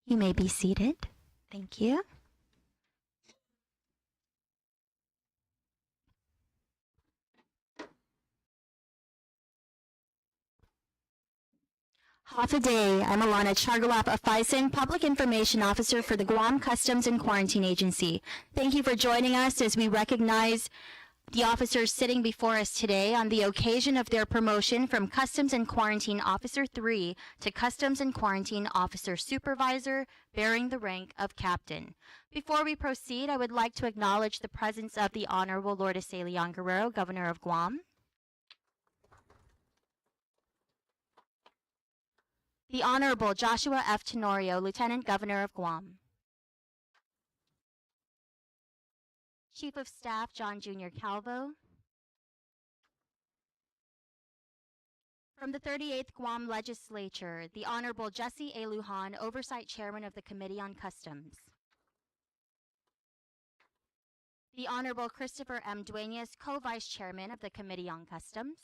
You may be seated. Thank you. Hafaday, I'm Alana Chargalap Afaisan, Public Information Officer for the Guam Customs and Quarantine Agency. Thank you for joining us as we recognize the officers sitting before us today on the occasion of their promotion from Customs and Quarantine Officer 3 to Customs and Quarantine Officer Supervisor, bearing the rank of Captain. Before we proceed, I would like to acknowledge the presence of the Honorable Lord Iselian Guerrero, Governor of Guam, the Honorable Joshua F. Tenorio, Lieutenant Governor of Guam, Chief of Staff John Jr. Calvo, from the 38th Guam Legislature, the Honorable Jesse A. Lujan, Oversight Chairman of the Committee on Customs, the Honorable Christopher M. Duenas, Co-Vice Chairman of the Committee on Customs,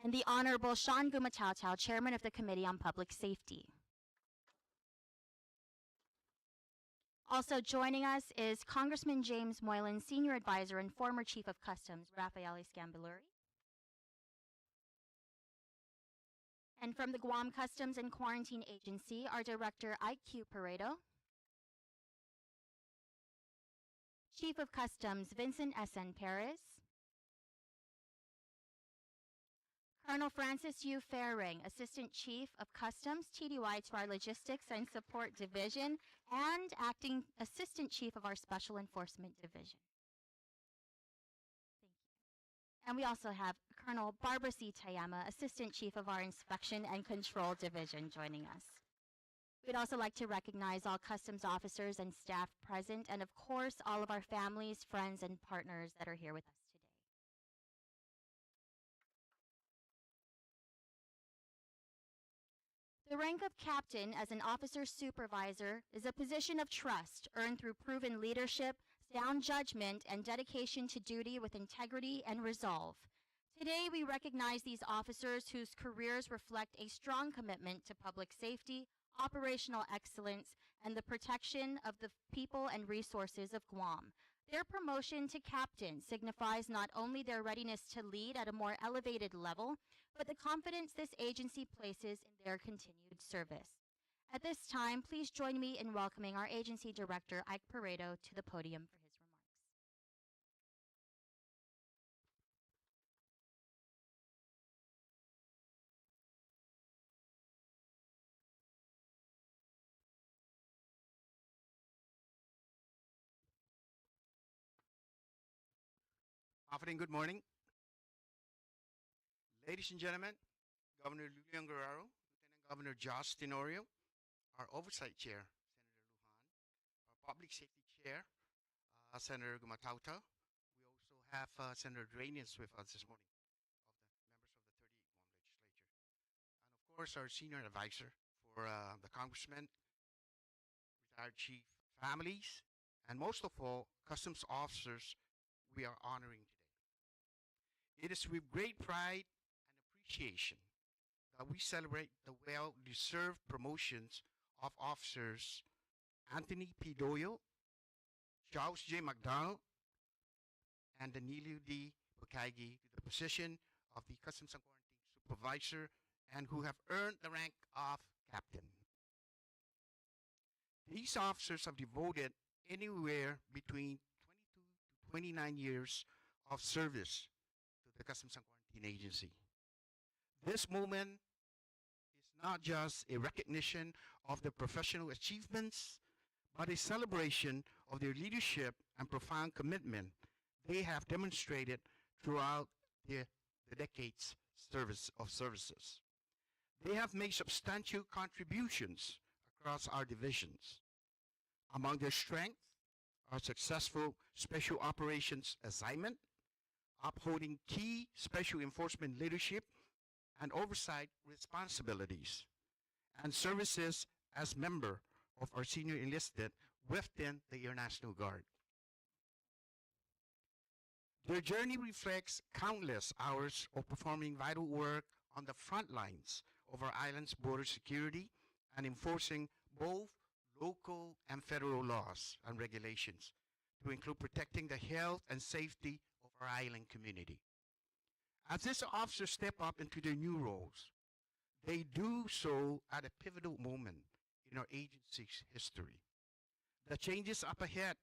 and the Honorable Sean Gumatao, Chairman of the Committee on Public Safety. Also joining us is Congressman James Moylan, Senior Advisor and former Chief of Customs, Raffaele Scambiluri. And from the Guam Customs and Quarantine Agency, our Director Ike Q. Paredo, Chief of Customs Vincent S.N. Perez, Colonel Francis U. Fairring, Assistant Chief of Customs, TDY to our Logistics and Support Division, and Acting Assistant Chief of our Special Enforcement Division. Thank you. And we also have Colonel Barbara C. Tayama, Assistant Chief of our Inspection and Control Division, joining us. We'd also like to recognize all customs officers and staff present, and of course, all of our families, friends, and partners that are here with us today. The rank of captain as an officer supervisor is a position of trust earned through proven leadership, sound judgment, and dedication to duty with integrity and resolve. Today, we recognize these officers whose careers reflect a strong commitment to public safety, operational excellence, and the protection of the people and resources of Guam. Their promotion to captain signifies not only their readiness to lead at a more elevated level, but the confidence this agency places in their continued service. At this time, please join me in welcoming our agency director, Ike Paredo, to the podium for his remarks. Afternoon, good morning. Ladies and gentlemen, Governor Lulian Guerrero, Lieutenant Governor Josh Tenorio, our Oversight Chair, Senator Lujan, our Public Safety Chair, Senator Gumatauta. We also have Senator Duenas with us this morning, of the members of the 38th Guam Legislature. And of course, our Senior Advisor for the Congressman, retired Chief families, and most of all, Customs officers we are honoring today. It is with great pride appreciation that we celebrate the well-deserved promotions of officers Anthony P. Doyle, Charles J. McDonald, and Danilo D. Bukagi to the position of the Customs and Quarantine Supervisor and who have earned the rank of Captain. These officers have devoted anywhere between 22 to 29 years of service to the Customs and Quarantine Agency. This moment is not just a recognition of their professional achievements, but a celebration of their leadership and profound commitment they have demonstrated throughout the decades of services. They have made substantial contributions across our divisions. Among their strengths are successful special operations assignment, upholding key special enforcement leadership and oversight responsibilities, and services as member of our senior enlisted within the Air National Guard. Their journey reflects countless hours of performing vital work on the front lines of our island's border security and enforcing both local and federal laws and regulations to include protecting the health and safety of our island community. As these officers step up into their new roles, they do so at a pivotal moment in our agency's history. The changes up ahead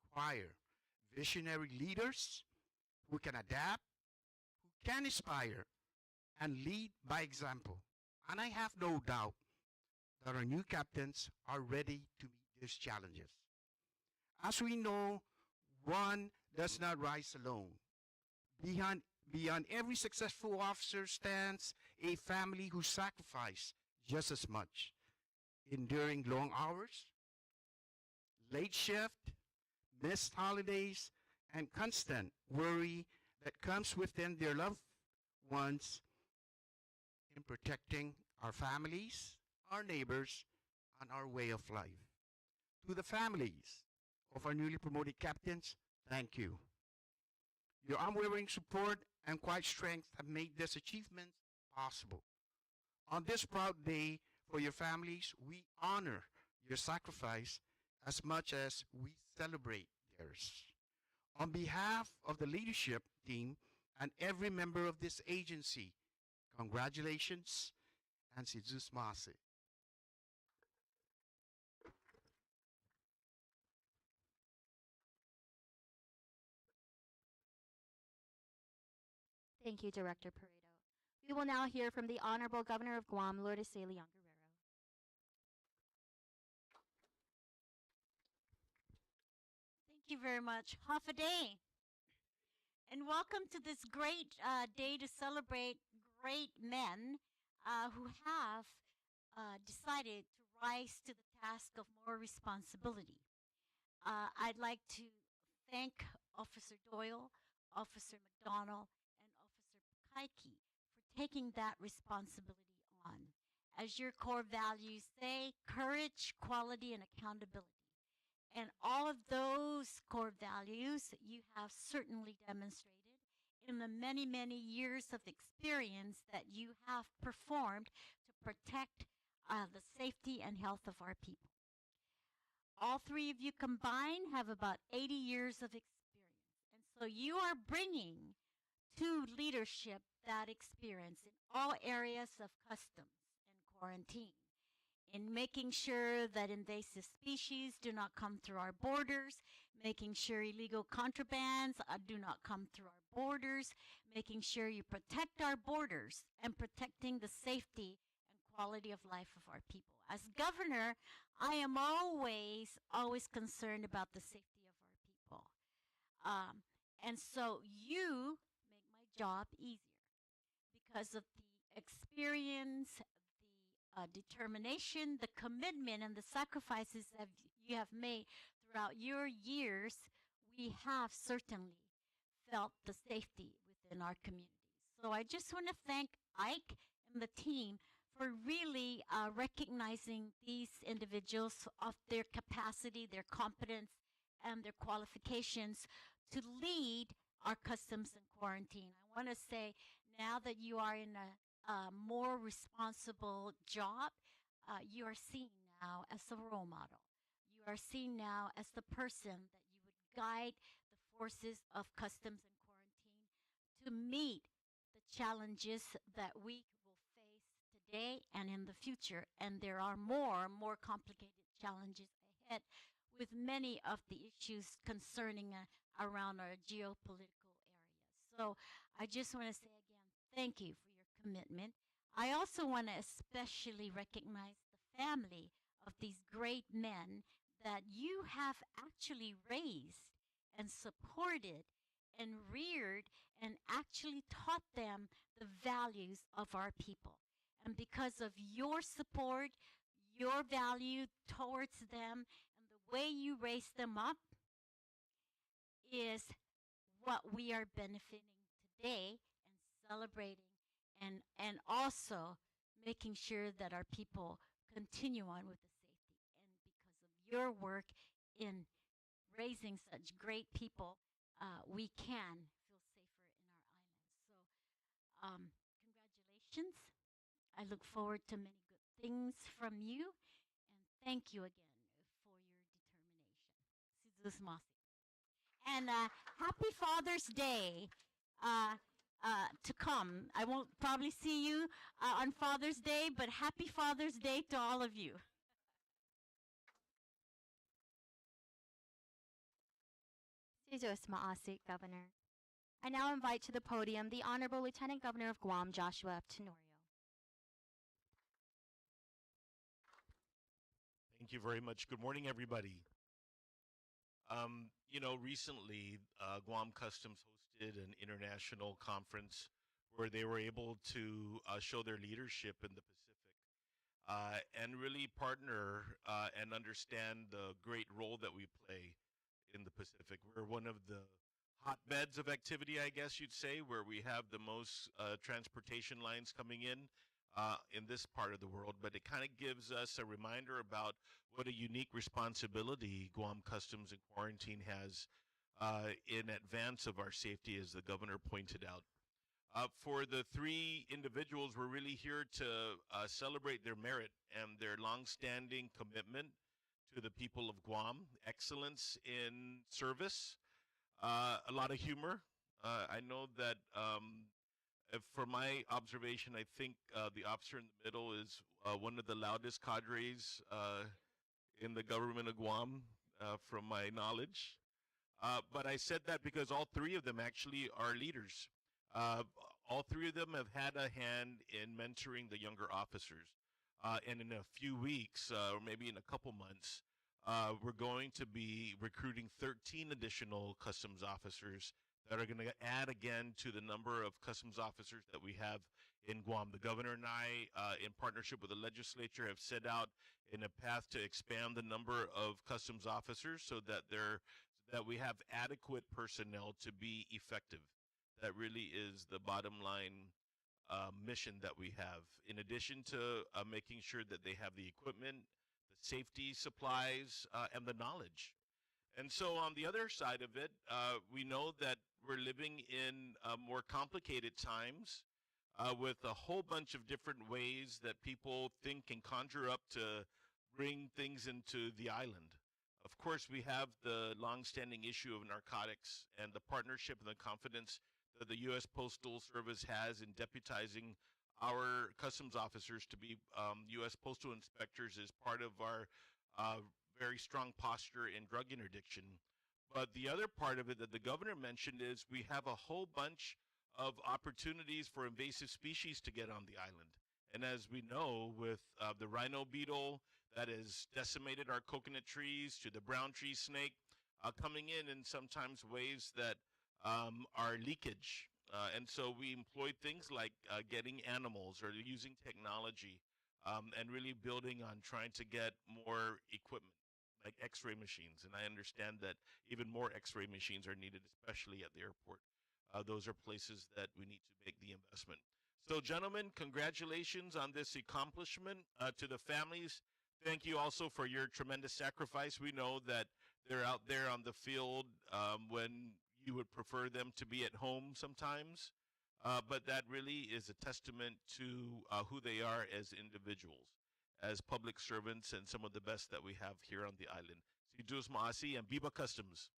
require visionary leaders who can adapt, who can inspire, and lead by example. And I have no doubt that our new captains are ready to meet these challenges. As we know, one does not rise alone. Behind, beyond every successful officer stands a family who sacrifice just as much, enduring long hours, late shift, missed holidays, and constant worry that comes within their loved ones in protecting our families, our neighbors, and our way of life. To the families of our newly promoted captains, thank you. Your unwavering support and quiet strength have made this achievement possible. On this proud day for your families, we honor your sacrifice as much as we celebrate theirs. On behalf of the leadership team and every member of this agency, congratulations and si Zeus Mase. Thank you, Director Pareto. We will now hear from the Honorable Governor of Guam, Lourdes C. Leon Guerrero. Thank you very much. Half a day. And welcome to this great day to celebrate great men who have decided to rise to the task of more responsibility. I'd like to thank Officer Doyle, Officer McDonald, and Officer Kaiki for taking that responsibility on. As your core values say, courage, quality, and accountability. And all of those core values you have certainly demonstrated in the many, many years of experience that you have performed to protect the safety and health of our people. All three of you combined have about 80 years of experience. And so you are bringing to leadership that experience in all areas of customs and quarantine, in making sure that invasive species do not come through our borders, making sure illegal contrabands do not come through our borders, making sure you protect our borders, and protecting the safety and quality of life of our people. As governor, I am always concerned about the safety of our people. And so you make my job easier because of the experience, determination, the commitment, and the sacrifices that you have made throughout your years. We have certainly felt the safety within our communities. So I just want to thank Ike and the team for really recognizing these individuals of their capacity, their competence, and their qualifications to lead our customs and quarantine. I want to say now that you are in a more responsible job, you are seen now as a role model. You are seen now as the person that you would guide the forces of customs and quarantine to meet the challenges that we will face today and in the future. And there are more complicated challenges ahead with many of the issues concerning around our geopolitical areas. So I just want to say again, thank you for your commitment. I also want to especially recognize the family of these great men that you have actually raised and supported and reared and actually taught them the values of our people. And because of your support, your value towards them, and the way you raise them up is what we are benefiting today and celebrating, and also making sure that our people continue on with the safety. And because of your work in raising such great people, we can feel safer in our islands. So congratulations. I look forward to many good things from you. And thank you again for your determination. Si Zeus Masi. And happy Father's Day to come. I won't probably see you on Father's Day, but happy Father's Day to all of you. Jesus Maasik, Governor. I now invite to the podium the Honorable Lieutenant Governor of Guam, Joshua F. Tenorio. Thank you very much. Good morning, everybody. Recently, Guam Customs hosted an international conference where they were able to show their leadership in the Pacific and really partner and understand the great role that we play in the Pacific. We're one of the hotbeds of activity, I guess you'd say, where we have the most transportation lines coming in this part of the world, but it kind of gives us a reminder about what a unique responsibility Guam Customs and Quarantine has in advance of our safety, as the governor pointed out. For the three individuals, we're really here to celebrate their merit and their longstanding commitment to the people of Guam, excellence in service, a lot of humor. I know that from my observation, I think the officer in the middle is one of the loudest cadres in the government of Guam, from my knowledge. But I said that because all three of them actually are leaders. All three of them have had a hand in mentoring the younger officers. And in a few weeks, or maybe in a couple months, we're going to be recruiting 13 additional customs officers that are going to add again to the number of customs officers that we have in Guam. The governor and I, in partnership with the legislature, have set out in a path to expand the number of customs officers so that we have adequate personnel to be effective. That really is the bottom line mission that we have. In addition to making sure that they have the equipment, the safety supplies, and the knowledge. And so on the other side of it, we know that we're living in more complicated times with a whole bunch of different ways that people think and conjure up to bring things into the island. Of course, we have the longstanding issue of narcotics and the partnership and the confidence that the U.S. Postal Service has in deputizing our customs officers to be U.S. postal inspectors is part of our very strong posture in drug interdiction. But the other part of it that the governor mentioned is we have a whole bunch of opportunities for invasive species to get on the island. And as we know, with the rhino beetle that has decimated our coconut trees, to the brown tree snake coming in sometimes ways that are leakage. And so we employed things like getting animals or using technology and really building on trying to get more equipment, like x-ray machines. And I understand that even more x-ray machines are needed, especially at the airport. Those are places that we need to make the investment. So gentlemen, congratulations on this accomplishment. To the families, thank you also for your tremendous sacrifice. We know that they're out there on the field when you would prefer them to be at home sometimes. But that really is a testament to who they are as individuals, as public servants, and some of the best that we have here on the island. Si Diyos Maasi and Viva Customs.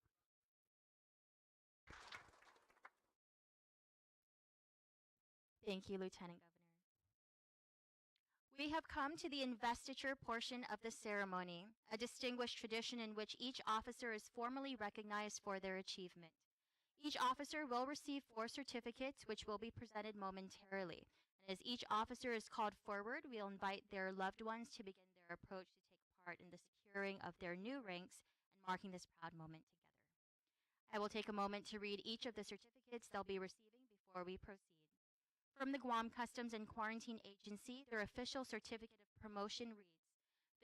Thank you, Lieutenant Governor. We have come to the investiture portion of the ceremony, a distinguished tradition in which each officer is formally recognized for their achievement. Each officer will receive 4 certificates, which will be presented momentarily. And as each officer is called forward, we'll invite their loved ones to begin their approach to take part in the securing of their new ranks and marking this proud moment together. I will take a moment to read each of the certificates they'll be receiving before we proceed. From the Guam Customs and Quarantine Agency, their official certificate of promotion reads,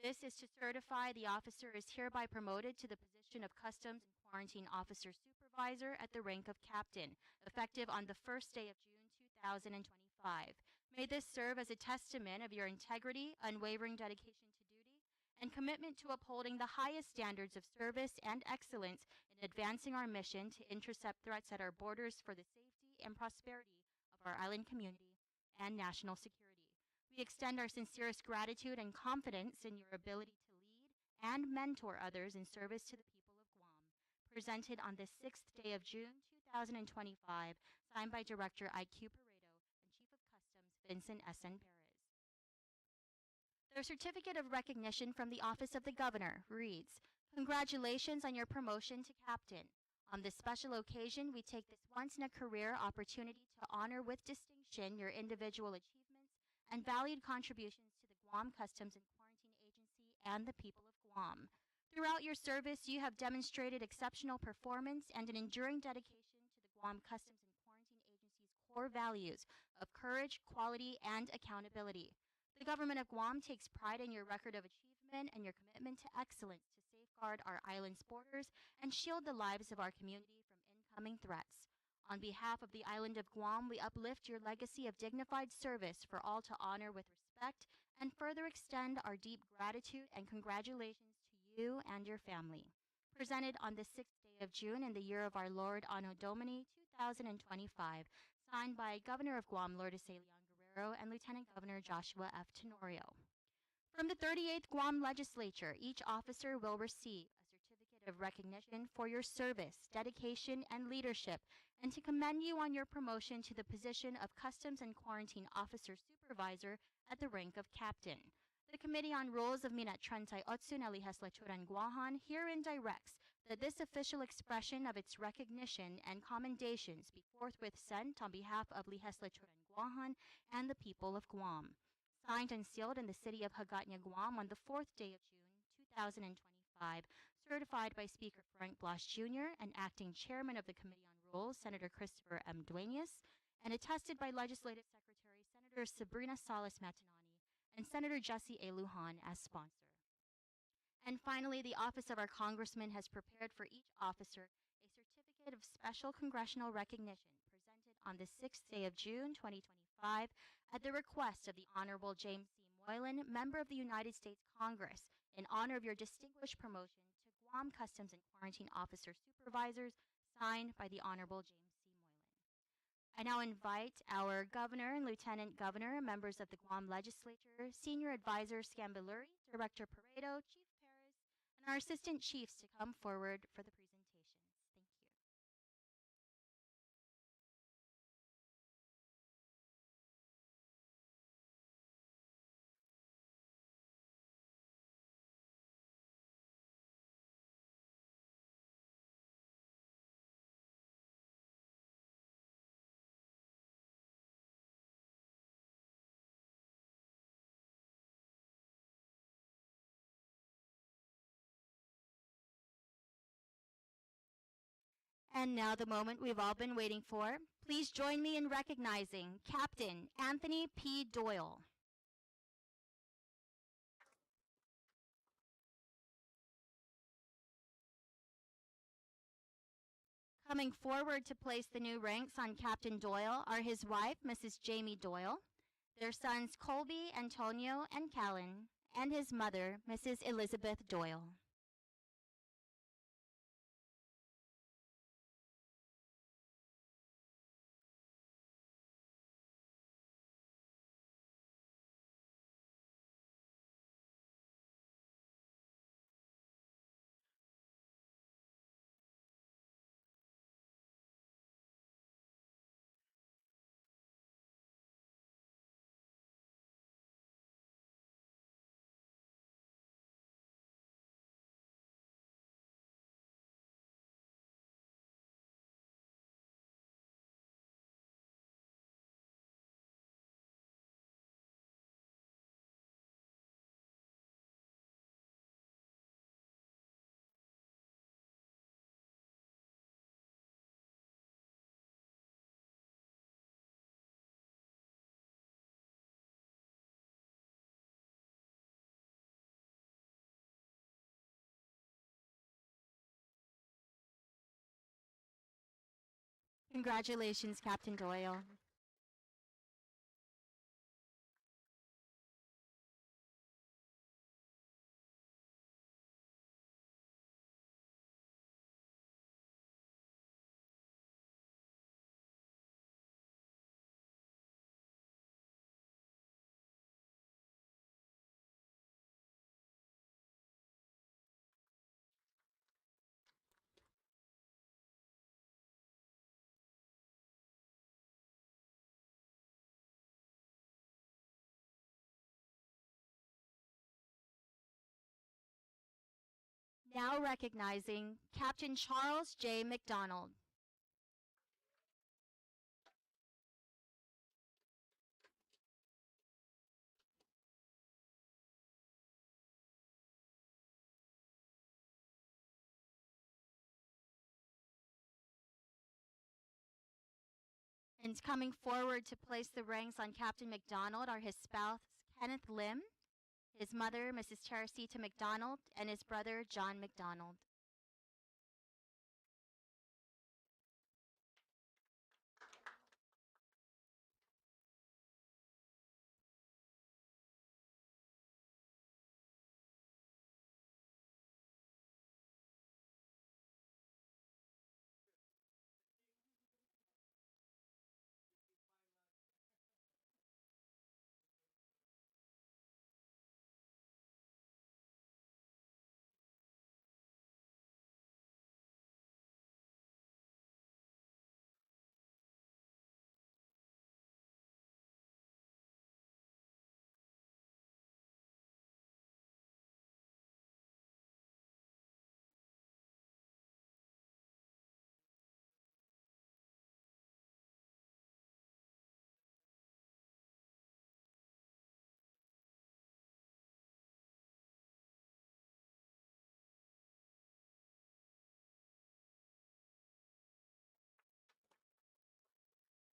"This is to certify the officer is hereby promoted to the position of Customs and Quarantine Officer Supervisor at the rank of Captain, effective on the first day of June 2025. May this serve as a testament of your integrity, unwavering dedication to duty, and commitment to upholding the highest standards of service and excellence in advancing our mission to intercept threats at our borders for the safety and prosperity of our island community and national security. We extend our sincerest gratitude and confidence in your ability to lead and mentor others in service to the people of Guam. Presented on the 6th day of June 2025, signed by Director IQ Paredo and Chief of Customs Vincent S.N. Perez. The certificate of recognition from the Office of the Governor reads, "Congratulations on your promotion to captain. On this special occasion, we take this once-in-a-career opportunity to honor with distinction your individual achievements and valued contributions to the Guam Customs and Quarantine Agency and the people of Guam. Throughout your service, you have demonstrated exceptional performance and an enduring dedication to the Guam Customs and Quarantine Agency's core values of courage, quality, and accountability. The government of Guam takes pride in your record of achievement and your commitment to excellence to safeguard our island's borders and shield the lives of our community from incoming threats. On behalf of the island of Guam, we uplift your legacy of dignified service for all to honor with respect and further extend our deep gratitude and congratulations to you and your family. Presented on the 6th day of June in the year of our Lord Anno Domini 2025, signed by Governor of Guam Lourdes A. Leon Guerrero and Lieutenant Governor Joshua F. Tenorio. From the 38th Guam Legislature, each officer will receive a certificate of recognition for your service, dedication, and leadership, and to commend you on your promotion to the position of Customs and Quarantine Officer Supervisor at the rank of Captain. The Committee on Rules of Minat 38 na Legislaturan Guahan herein directs that this official expression of its recognition and commendations be forthwith sent on behalf of Legislaturan Guahan and the people of Guam. Signed and sealed in the city of Hagatna, Guam on the 4th day of June 2025, certified by Speaker Frank Blas Jr. and Acting Chairman of the Committee on Rules, Senator Christopher M. Duenas, and attested by Legislative Secretary Senator Sabrina Salas Matanani and Senator Jesse A. Lujan as sponsor. And finally, the Office of our Congressman has prepared for each officer a certificate of special congressional recognition presented on the 6th day of June 2025 at the request of the Honorable James C. Moylan, Member of the United States Congress, in honor of your distinguished promotion to Guam Customs and Quarantine Officer Supervisors, signed by the Honorable James C. Moylan. I now invite our Governor and Lieutenant Governor, members of the Guam Legislature, Senior Advisor Scambaluri, Director Paredo, Chief Perez, and our Assistant Chiefs to come forward for the presentations. Thank you. And now the moment we've all been waiting for. Please join me in recognizing Captain Anthony P. Doyle. Coming forward to place the new ranks on Captain Doyle are his wife, Mrs. Jamie Doyle, their sons Colby, Antonio, and Callan, and his mother, Mrs. Elizabeth Doyle. Congratulations, Captain Doyle. Now recognizing Captain Charles J. McDonald. And coming forward to place the ranks on Captain McDonald are his spouse, Kenneth Lim, his mother, Mrs. Teresita McDonald, and his brother, John McDonald.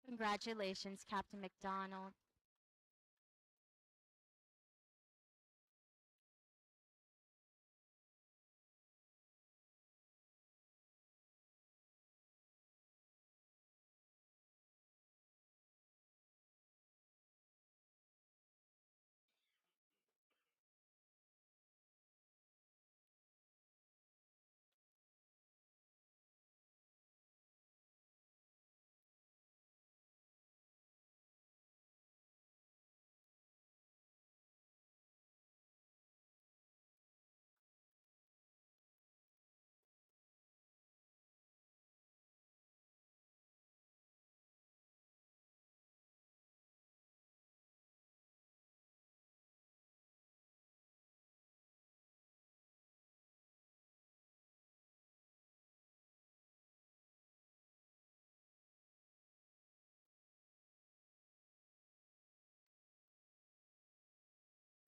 Congratulations, Captain McDonald.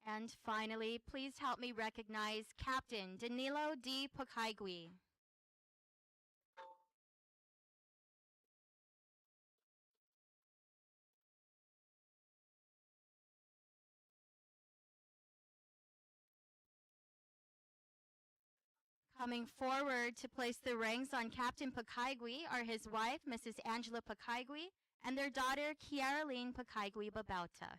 And finally, please help me recognize Captain Danilo D. Pukaigui. Coming forward to place the ranks on Captain Pukaigui are his wife, Mrs. Angela Pukaigui, and their daughter, Kiaraline Pukaigui Babauta.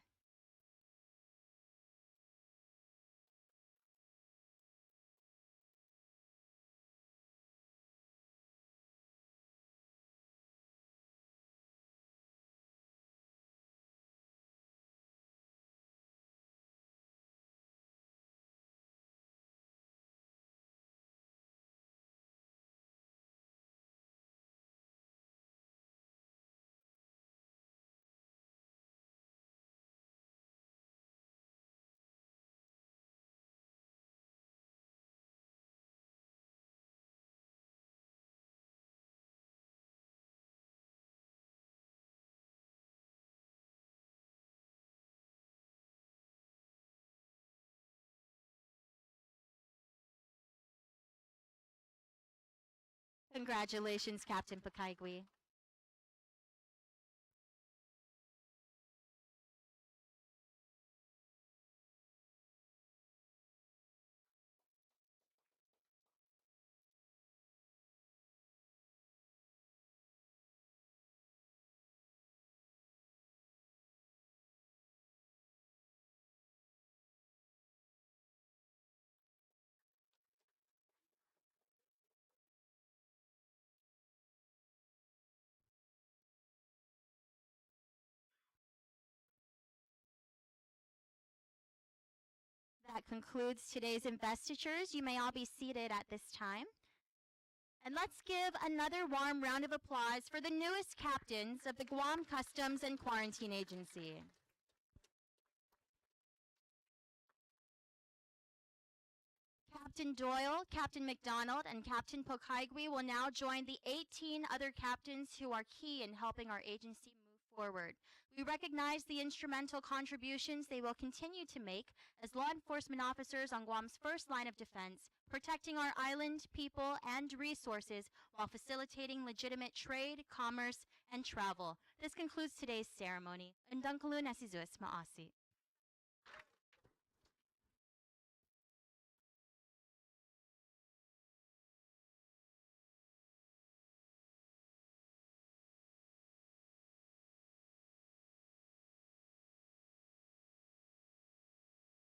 Congratulations, Captain Pukaigui. That concludes today's investitures. You may all be seated at this time. And let's give another warm round of applause for the newest captains of the Guam Customs and Quarantine Agency. Captain Doyle, Captain McDonald, and Captain Pokaigwe will now join the 18 other captains who are key in helping our agency move forward. We recognize the instrumental contributions they will continue to make as law enforcement officers on Guam's first line of defense, protecting our island, people, and resources while facilitating legitimate trade, commerce, and travel. This concludes today's ceremony. Undang Kalun Asizuis Maasi.